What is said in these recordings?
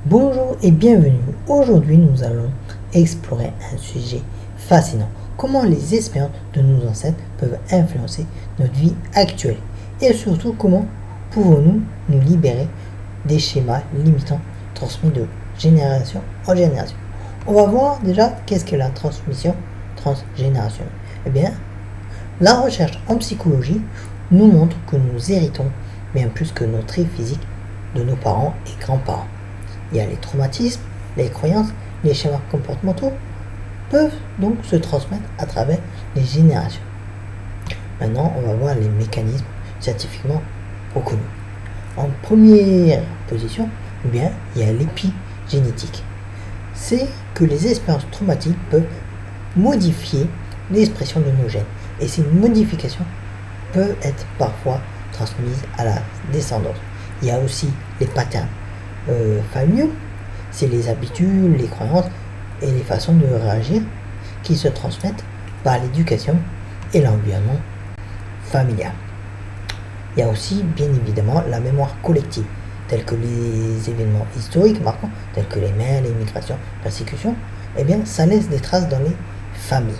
Bonjour et bienvenue. Aujourd'hui, nous allons explorer un sujet fascinant. Comment les expériences de nos ancêtres peuvent influencer notre vie actuelle. Et surtout, comment pouvons-nous nous libérer des schémas limitants transmis de génération en génération. On va voir déjà qu'est-ce que la transmission transgénérationnelle. Eh bien, la recherche en psychologie nous montre que nous héritons bien plus que nos traits physiques de nos parents et grands-parents. Il y a les traumatismes, les croyances, les schémas comportementaux peuvent donc se transmettre à travers les générations. Maintenant, on va voir les mécanismes scientifiquement reconnus. En première position, eh bien, il y a l'épigénétique. C'est que les expériences traumatiques peuvent modifier l'expression de nos gènes. Et ces modifications peuvent être parfois transmises à la descendance. Il y a aussi les patterns familiaux, c'est les habitudes, les croyances et les façons de réagir qui se transmettent par l'éducation et l'environnement familial. Il y a aussi bien évidemment la mémoire collective, tels que les événements historiques marquants, tels que les mers, les migrations, persécutions, eh bien ça laisse des traces dans les familles.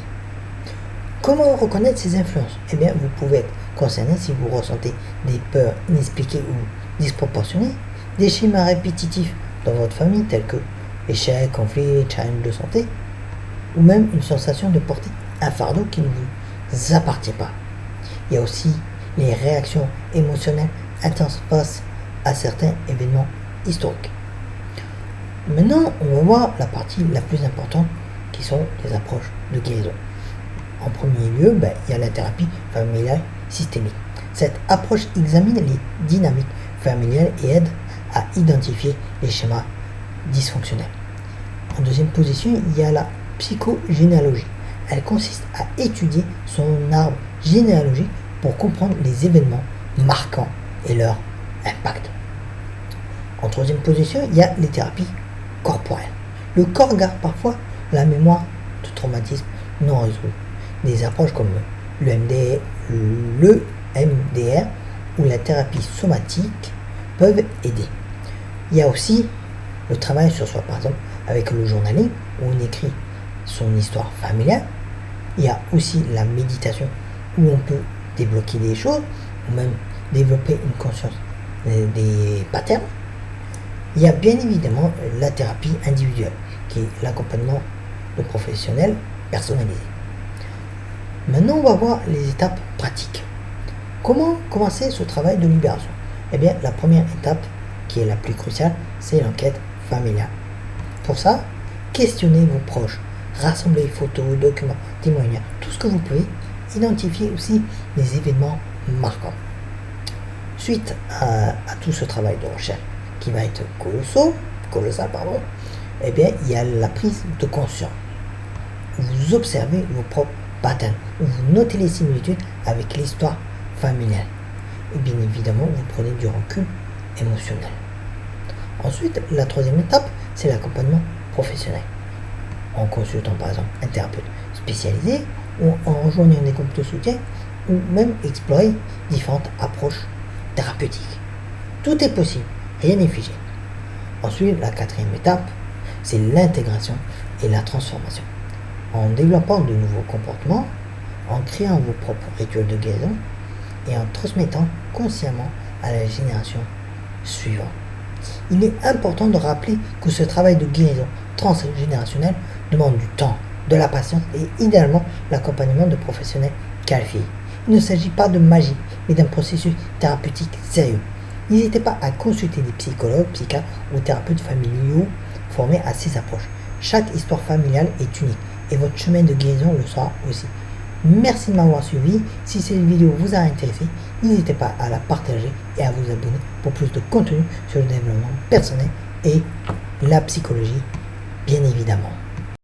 Comment reconnaître ces influences? Eh bien vous pouvez être concerné si vous ressentez des peurs inexpliquées ou disproportionnées, des schémas répétitifs dans votre famille tels que échecs, conflits, challenges de santé, ou même une sensation de porter un fardeau qui ne vous appartient pas. Il y a aussi les réactions émotionnelles intenses face à certains événements historiques. Maintenant, on va voir la partie la plus importante qui sont les approches de guérison. En premier lieu, il y a la thérapie familiale systémique. Cette approche examine les dynamiques familiales et aide à identifier les schémas dysfonctionnels. En deuxième position, il y a la psychogénéalogie. Elle consiste à étudier son arbre généalogique pour comprendre les événements marquants et leur impact. En troisième position, il y a les thérapies corporelles. Le corps garde parfois la mémoire de traumatismes non résolus. Des approches comme le MDR ou la thérapie somatique peuvent aider. Il y a aussi le travail sur soi, par exemple, avec le journaling, où on écrit son histoire familiale. Il y a aussi la méditation, où on peut débloquer des choses, ou même développer une conscience des patterns. Il y a bien évidemment la thérapie individuelle, qui est l'accompagnement de professionnels personnalisé. Maintenant, on va voir les étapes pratiques. Comment commencer ce travail de libération? Eh bien, la première étape, qui est la plus cruciale, c'est l'enquête familiale. Pour ça, questionnez vos proches, rassemblez photos, documents, témoignages, tout ce que vous pouvez, identifiez aussi les événements marquants. Suite à tout ce travail de recherche, qui va être colossal, eh bien, il y a la prise de conscience. Vous observez vos propres patterns, vous notez les similitudes avec l'histoire familiale. Et bien évidemment, vous prenez du recul émotionnel. Ensuite, la troisième étape, c'est l'accompagnement professionnel. En consultant par exemple un thérapeute spécialisé, ou en rejoignant des groupes de soutien, ou même explorer différentes approches thérapeutiques. Tout est possible, rien n'est figé. Ensuite, la quatrième étape, c'est l'intégration et la transformation. En développant de nouveaux comportements, en créant vos propres rituels de guérison et en transmettant consciemment à la génération suivante. Il est important de rappeler que ce travail de guérison transgénérationnelle demande du temps, de la patience et idéalement l'accompagnement de professionnels qualifiés. Il ne s'agit pas de magie, mais d'un processus thérapeutique sérieux. N'hésitez pas à consulter des psychologues, psychiatres ou thérapeutes familiaux formés à ces approches. Chaque histoire familiale est unique et votre chemin de guérison le sera aussi. Merci de m'avoir suivi. Si cette vidéo vous a intéressé, n'hésitez pas à la partager et à vous abonner pour plus de contenu sur le développement personnel et la psychologie, bien évidemment.